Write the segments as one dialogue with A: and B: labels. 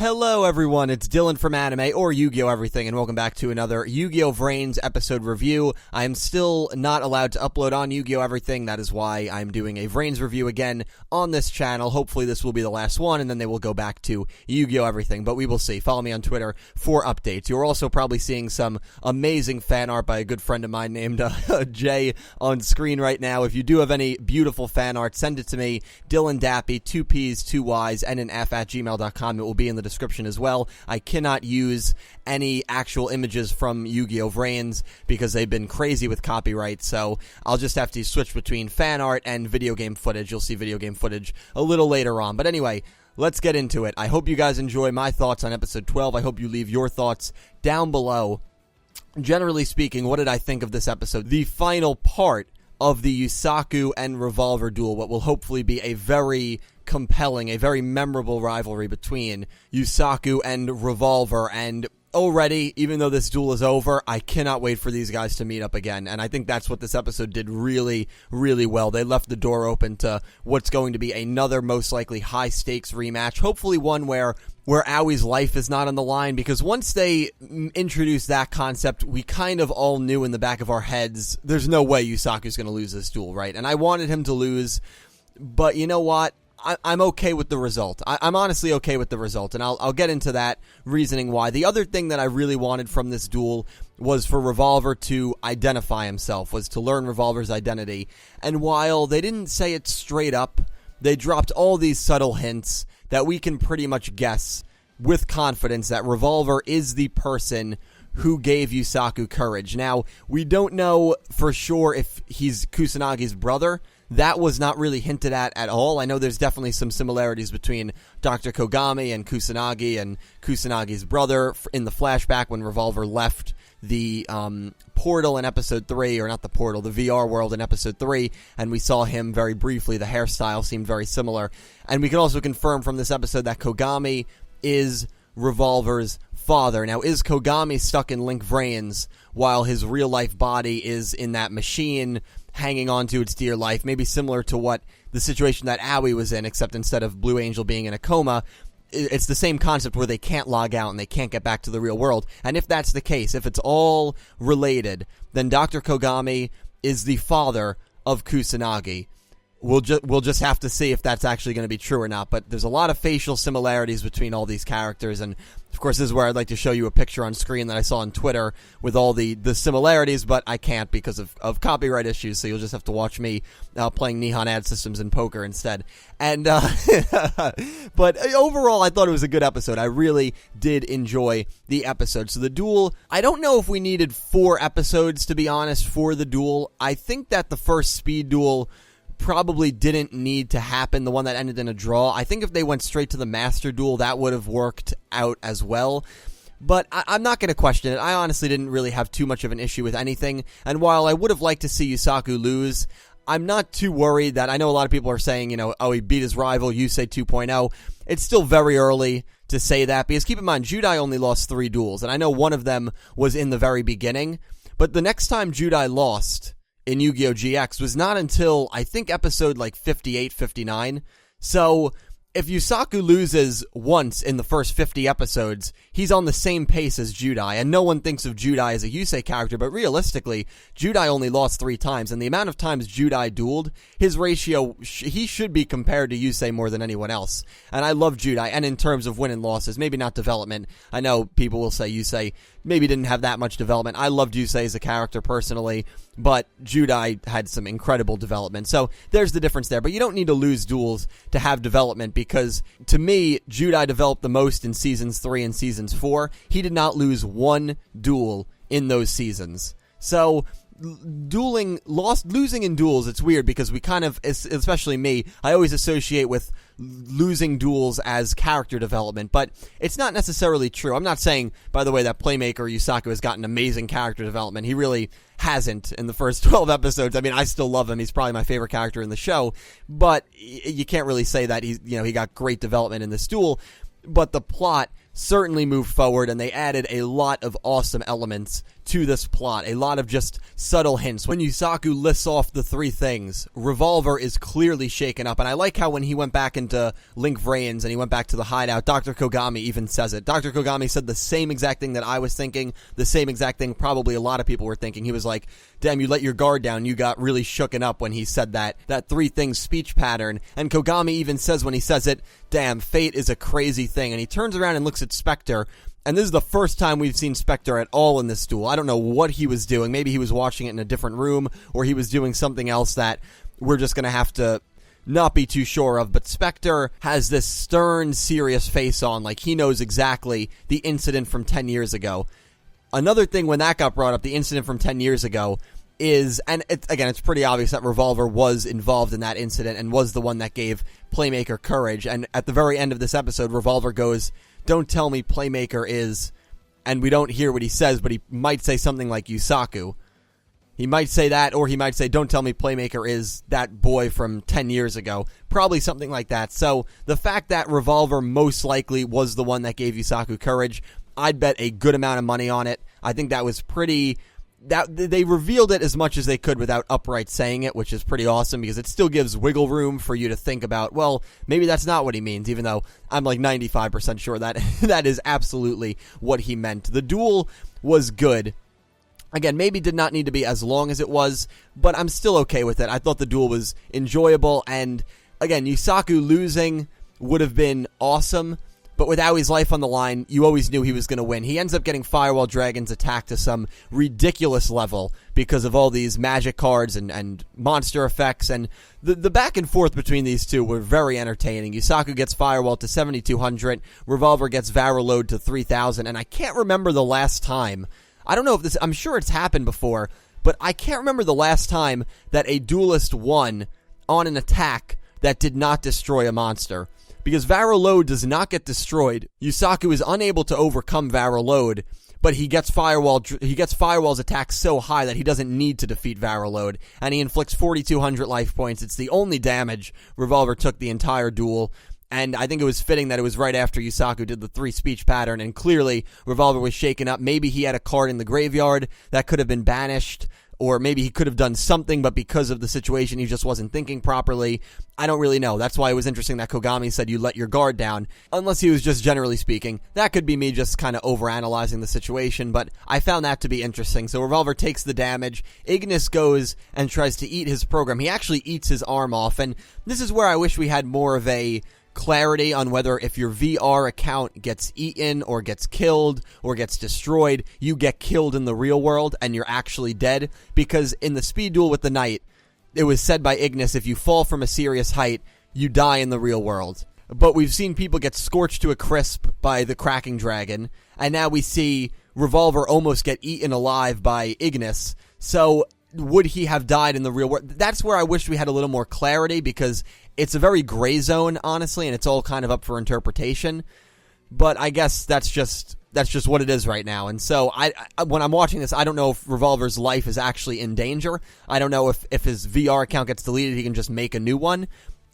A: Hello everyone, it's Dylan from Anime, or Yugioh Everything, and welcome back to another Yugioh VRains episode review. I am still not allowed to upload on Yugioh Everything, that is why I'm doing a VRains review again on this channel. Hopefully this will be the last one, and then they will go back to Yugioh Everything, but we will see. Follow me on Twitter for updates. You're also probably seeing some amazing fan art by a good friend of mine named Jay on screen right now. If you do have any beautiful fan art, send it to me, dylandappy, 2 P's, 2 Y's, and an F at gmail.com. It will be in the description as well. I cannot use any actual images from Yugioh VRains because they've been crazy with copyright, so I'll just have to switch between fan art and video game footage. You'll see video game footage a little later on. But anyway, let's get into it. I hope you guys enjoy my thoughts on episode 12. I hope you leave your thoughts down below. Generally speaking, what did I think of this episode? The final part of the Yusaku and Revolver duel, what will hopefully be a very compelling, a very memorable rivalry between Yusaku and Revolver, and already, even though this duel is over, I cannot wait for these guys to meet up again, and I think that's what this episode did really, really well. They left the door open to what's going to be another, most likely, high-stakes rematch, hopefully one where Aoi's life is not on the line, because once they introduced that concept, we kind of all knew in the back of our heads, there's no way Yusaku's going to lose this duel, right? And I wanted him to lose, but you know what? I'm okay with the result. I'm honestly okay with the result, and I'll get into that reasoning why. The other thing that I really wanted from this duel was for Revolver to identify himself, was to learn Revolver's identity. And while they didn't say it straight up, they dropped all these subtle hints that we can pretty much guess with confidence that Revolver is the person who gave Yusaku courage. Now, we don't know for sure if he's Kusanagi's brother. That was not really hinted at all. I know there's definitely some similarities between Dr. Kogami and Kusanagi's brother in the flashback when Revolver left the portal in episode 3, or not the portal, the VR world in episode 3, and we saw him very briefly. The hairstyle seemed very similar. And we can also confirm from this episode that Kogami is Revolver's father. Now, is Kogami stuck in Link VRains while his real-life body is in that machine hanging on to its dear life? Maybe similar to what the situation that Aoi was in, except instead of Blue Angel being in a coma, it's the same concept where they can't log out and they can't get back to the real world. And if that's the case, if it's all related, then Dr. Kogami is the father of Kusanagi. We'll just have to see if that's actually going to be true or not, but there's a lot of facial similarities between all these characters, and of course this is where I'd like to show you a picture on screen that I saw on Twitter with all the similarities, but I can't because of copyright issues, so you'll just have to watch me playing Nihon Ad Systems in poker instead. And but overall, I thought it was a good episode. I really did enjoy the episode. So the duel, I don't know if we needed 4 episodes, to be honest, for the duel. I think that the first speed duel probably didn't need to happen, the one that ended in a draw. I think if they went straight to the Master Duel, that would have worked out as well. But I'm not going to question it. I honestly didn't really have too much of an issue with anything. And while I would have liked to see Yusaku lose, I'm not too worried that, I know a lot of people are saying, you know, oh, he beat his rival, Yusei 2.0. It's still very early to say that, because keep in mind, Judai only lost 3 duels, and I know one of them was in the very beginning. But the next time Judai lost in Yu-Gi-Oh! GX was not until, I think, episode like 58, 59. So if Yusaku loses once in the first 50 episodes, he's on the same pace as Judai, and no one thinks of Judai as a Yusei character, but realistically, Judai only lost 3 times, and the amount of times Judai dueled, his ratio, he should be compared to Yusei more than anyone else. And I love Judai, and in terms of win and losses, maybe not development. I know people will say Yusei maybe didn't have that much development. I loved Yusei as a character personally, but Judai had some incredible development. So there's the difference there. But you don't need to lose duels to have development, because to me, Judai developed the most in Seasons 3 and Seasons 4. He did not lose 1 duel in those seasons. So losing in duels, it's weird because we kind of, especially me, I always associate with losing duels as character development, but it's not necessarily true. I'm not saying, by the way, that Playmaker Yusaku has gotten amazing character development. He really hasn't in the first 12 episodes. I mean, I still love him. He's probably my favorite character in the show, but you can't really say that he got great development in this duel. But the plot certainly moved forward, and they added a lot of awesome elements to this plot. A lot of just subtle hints. When Yusaku lists off the three things, Revolver is clearly shaken up. And I like how when he went back into VRains and he went back to the hideout, Dr. Kogami even says it. Dr. Kogami said the same exact thing that I was thinking, the same exact thing probably a lot of people were thinking. He was like, damn, you let your guard down. You got really shooken up when he said that three things speech pattern. And Kogami even says when he says it, damn, fate is a crazy thing. And he turns around and looks at Spectre. And this is the first time we've seen Spectre at all in this duel. I don't know what he was doing. Maybe he was watching it in a different room, or he was doing something else that we're just going to have to not be too sure of. But Spectre has this stern, serious face on, like he knows exactly the incident from 10 years ago. Another thing when that got brought up, the incident from 10 years ago, is, and it's pretty obvious that Revolver was involved in that incident and was the one that gave Playmaker courage. And at the very end of this episode, Revolver goes, don't tell me Playmaker is, and we don't hear what he says, but he might say something like Yusaku. He might say that, or he might say, don't tell me Playmaker is that boy from 10 years ago. Probably something like that. So the fact that Revolver most likely was the one that gave Yusaku courage, I'd bet a good amount of money on it. I think that was pretty... that they revealed it as much as they could without outright saying it, which is pretty awesome because it still gives wiggle room for you to think about, well, maybe that's not what he means, even though I'm like 95% sure that that is absolutely what he meant. The duel was good. Again, maybe did not need to be as long as it was, but I'm still okay with it. I thought the duel was enjoyable, and again, Yusaku losing would have been awesome, but without his life on the line, you always knew he was going to win. He ends up getting Firewall Dragon's attack to some ridiculous level because of all these magic cards and monster effects. And the back and forth between these two were very entertaining. Yusaku gets Firewall to 7,200. Revolver gets Varaload to 3,000. And I can't remember the last time. I don't know if this... I'm sure it's happened before, but I can't remember the last time that a duelist won on an attack that did not destroy a monster. Because Varaload does not get destroyed. Yusaku is unable to overcome Varaload, but he gets Firewall's attack so high that he doesn't need to defeat Varaload, and he inflicts 4,200 life points. It's the only damage Revolver took the entire duel, and I think it was fitting that it was right after Yusaku did the 3 speech pattern, and clearly Revolver was shaken up. Maybe he had a card in the graveyard that could have been banished, or maybe he could have done something, but because of the situation, he just wasn't thinking properly. I don't really know. That's why it was interesting that Kogami said you let your guard down, unless he was just generally speaking. That could be me just kind of overanalyzing the situation, but I found that to be interesting. So Revolver takes the damage. Ignis goes and tries to eat his program. He actually eats his arm off, and this is where I wish we had more of a clarity on whether if your VR account gets eaten or gets killed or gets destroyed, you get killed in the real world and you're actually dead. Because in the speed duel with the Knight, it was said by Ignis, if you fall from a serious height, you die in the real world. But we've seen people get scorched to a crisp by the Cracking Dragon, and now we see Revolver almost get eaten alive by Ignis. So would he have died in the real world? That's where I wish we had a little more clarity, because it's a very gray zone, honestly, and it's all kind of up for interpretation. But I guess that's just what it is right now. And so I when I'm watching this, I don't know if Revolver's life is actually in danger. I don't know if his VR account gets deleted, he can just make a new one.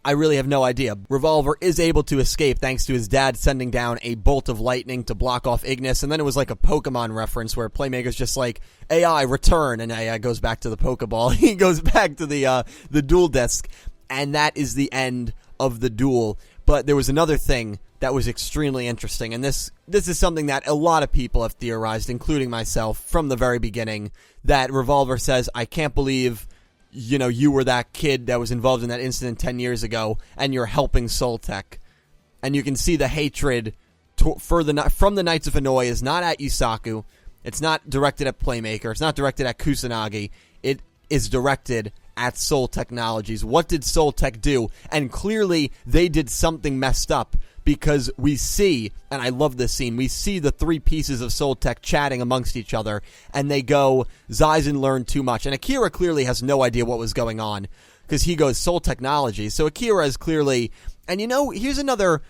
A: I really have no idea. Revolver is able to escape thanks to his dad sending down a bolt of lightning to block off Ignis, and then it was like a Pokemon reference where Playmaker's just like, AI, return, and AI goes back to the Pokeball. He goes back to the duel disc, and that is the end of the duel. But there was another thing that was extremely interesting, and this is something that a lot of people have theorized, including myself, from the very beginning, that Revolver says, I can't believe, you were that kid that was involved in that incident 10 years ago, and you're helping Soltech. And you can see the hatred from the Knights of Hanoi is not at Yusaku, it's not directed at Playmaker, it's not directed at Kusanagi, it is directed at Soul Technologies. What did Soltech do? And clearly they did something messed up, because we see, and I love this scene, we see the 3 pieces of Soltech chatting amongst each other, and they go, Zaizen learned too much. And Akira clearly has no idea what was going on, because he goes, Soul Technologies. So Akira is clearly, and here's another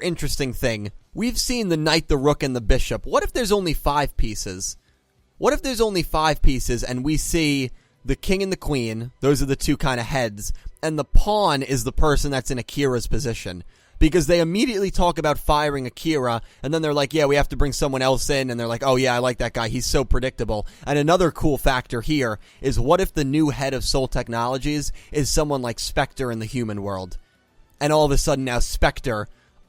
A: interesting thing. We've seen the Knight, the Rook, and the Bishop. What if there's only 5 pieces? What if there's only 5 pieces, and we see the King and the Queen, those are the 2 kind of heads, and the pawn is the person that's in Akira's position? because they immediately talk about firing Akira, and then they're like, yeah, we have to bring someone else in, and they're like, oh yeah, I like that guy, he's so predictable. And another cool factor here is, what if the new head of Soul Technologies is someone like Spectre in the human world? And all of a sudden now Spectre,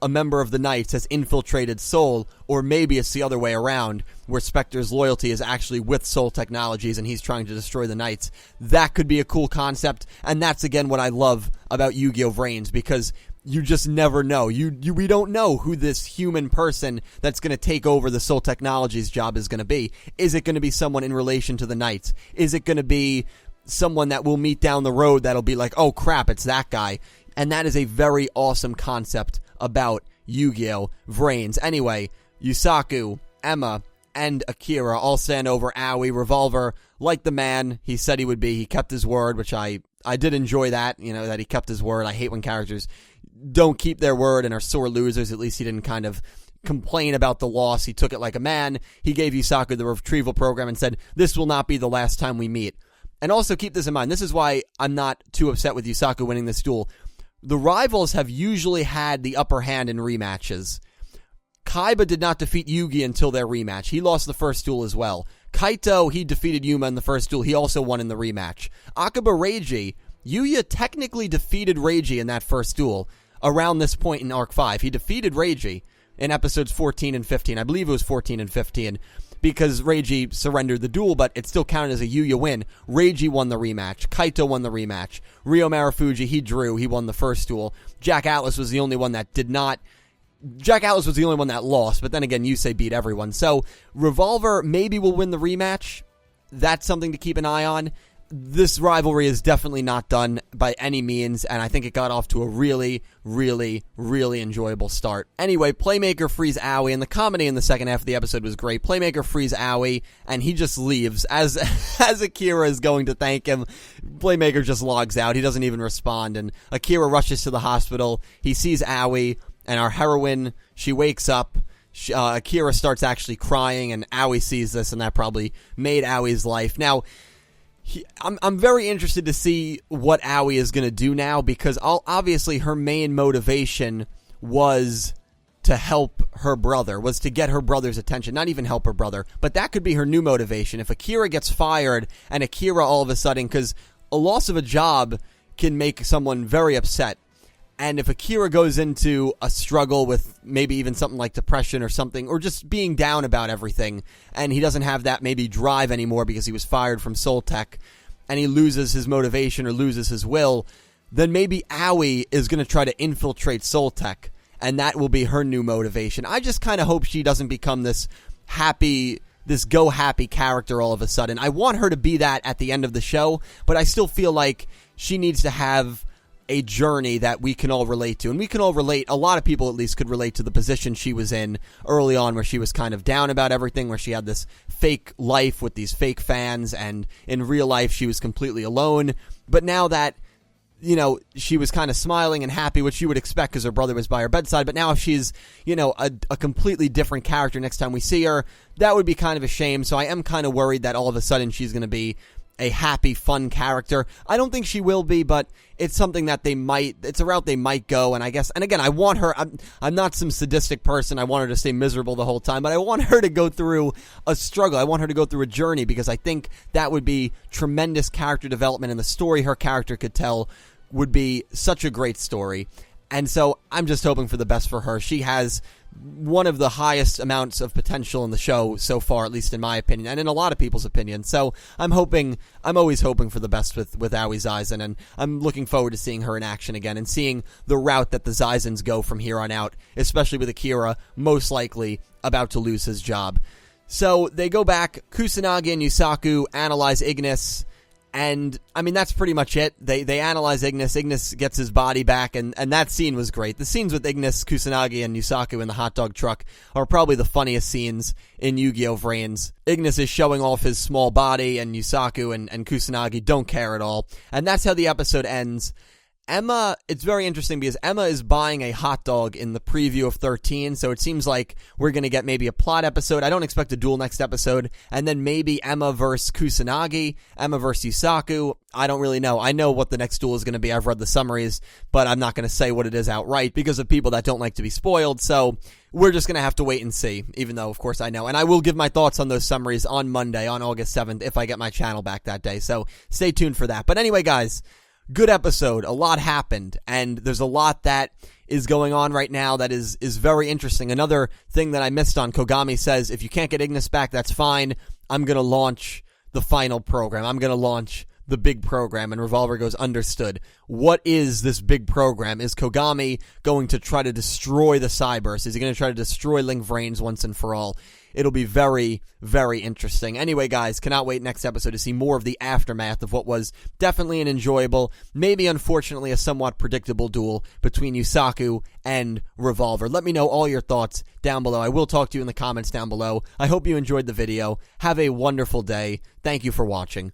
A: a member of the Knights, has infiltrated Soul, or maybe it's the other way around, where Spectre's loyalty is actually with Soul Technologies and he's trying to destroy the Knights. That could be a cool concept, and that's again what I love about Yugioh Everything, because you just never know. We don't know who this human person that's going to take over the Soul Technologies job is going to be. Is it going to be someone in relation to the Knights? Is it going to be someone that we'll meet down the road that'll be like, oh crap, it's that guy? And that is a very awesome concept about Yugioh Everything. Anyway, Yusaku, Emma, and Akira all stand over Aoi. Revolver, like the man he said he would be, he kept his word, which I did enjoy that, that he kept his word. I hate when characters don't keep their word and are sore losers. At least he didn't kind of complain about the loss. He took it like a man. He gave Yusaku the retrieval program and said, this will not be the last time we meet. And also keep this in mind, this is why I'm not too upset with Yusaku winning this duel. The rivals have usually had the upper hand in rematches. Kaiba did not defeat Yugi until their rematch. He lost the first duel as well. Kaito, he defeated Yuma in the first duel. He also won in the rematch. Akiba Reiji, Yuya technically defeated Reiji in that first duel around this point in Arc 5. He defeated Reiji in episodes 14 and 15. I believe it was 14 and 15. Because Reiji surrendered the duel, but it still counted as a Yuya win. Reiji won the rematch. Kaito won the rematch. Ryo Marufuji, he drew. He won the first duel. Jack Atlas was the only one that did not. Jack Atlas was the only one that lost, but then again, Yusei beat everyone. So, Revolver maybe will win the rematch. That's something to keep an eye on. This rivalry is definitely not done by any means, and I think it got off to a really, really, really enjoyable start. Anyway, Playmaker frees Aoi, and the comedy in the second half of the episode was great. Playmaker frees Aoi, and he just leaves. As Akira is going to thank him, Playmaker just logs out. He doesn't even respond, and Akira rushes to the hospital. He sees Aoi, and our heroine, she wakes up. Akira starts actually crying, and Aoi sees this, and that probably made Aoi's life. Now, I'm very interested to see what Aoi is going to do now, because obviously her main motivation was to help her brother, was to get her brother's attention, not even help her brother, but that could be her new motivation. If Akira gets fired, and Akira all of a sudden, because a loss of a job can make someone very upset, and if Akira goes into a struggle with maybe even something like depression or something, or just being down about everything, and he doesn't have that maybe drive anymore because he was fired from Soul Tech, and he loses his motivation or loses his will, then maybe Aoi is going to try to infiltrate Soul Tech, and that will be her new motivation. I just kind of hope she doesn't become this go-happy character all of a sudden. I want her to be that at the end of the show, but I still feel like she needs to have a journey that we can all relate to. And we can all relate, a lot of people at least could relate to the position she was in early on, where she was kind of down about everything, where she had this fake life with these fake fans, and in real life she was completely alone. But now that, she was kind of smiling and happy, which you would expect because her brother was by her bedside, but now if she's, a completely different character next time we see her, that would be kind of a shame. So I am kind of worried that all of a sudden she's going to be a happy, fun character. I don't think she will be, but it's something that it's a route they might go, and I guess, and again, I want her, I'm not some sadistic person, I want her to stay miserable the whole time, but I want her to go through a struggle, I want her to go through a journey, because I think that would be tremendous character development, and the story her character could tell would be such a great story. And so I'm just hoping for the best for her. She has one of the highest amounts of potential in the show so far, at least in my opinion, and in a lot of people's opinion. So I'm always hoping for the best with Aoi Zaizen, and I'm looking forward to seeing her in action again and seeing the route that the Zaizens go from here on out, especially with Akira most likely about to lose his job. So they go back, Kusanagi and Yusaku analyze Ignis, and, I mean, that's pretty much it. They analyze Ignis. Ignis gets his body back, and that scene was great. The scenes with Ignis, Kusanagi, and Yusaku in the hot dog truck are probably the funniest scenes in Yugioh Everything. Ignis is showing off his small body, and Yusaku and Kusanagi don't care at all. And that's how the episode ends. Emma, it's very interesting because Emma is buying a hot dog in the preview of 13, so it seems like we're going to get maybe a plot episode. I don't expect a duel next episode, and then maybe Emma versus Kusanagi, Emma versus Yusaku. I don't really know. I know what the next duel is going to be. I've read the summaries, but I'm not going to say what it is outright because of people that don't like to be spoiled, so we're just going to have to wait and see, even though, of course, I know. And I will give my thoughts on those summaries on Monday, on August 7th, if I get my channel back that day, so stay tuned for that. But anyway, guys, good episode. A lot happened, and there's a lot that is going on right now that is very interesting. Another thing that I missed on, Kogami says, if you can't get Ignis back, that's fine. I'm going to launch the final program. I'm going to launch the big program, and Revolver goes, understood. What is this big program? Is Kogami going to try to destroy the Cyberse? Is he going to try to destroy VRains once and for all? It'll be very, very interesting. Anyway, guys, cannot wait next episode to see more of the aftermath of what was definitely an enjoyable, maybe unfortunately a somewhat predictable duel between Yusaku and Revolver. Let me know all your thoughts down below. I will talk to you in the comments down below. I hope you enjoyed the video. Have a wonderful day. Thank you for watching.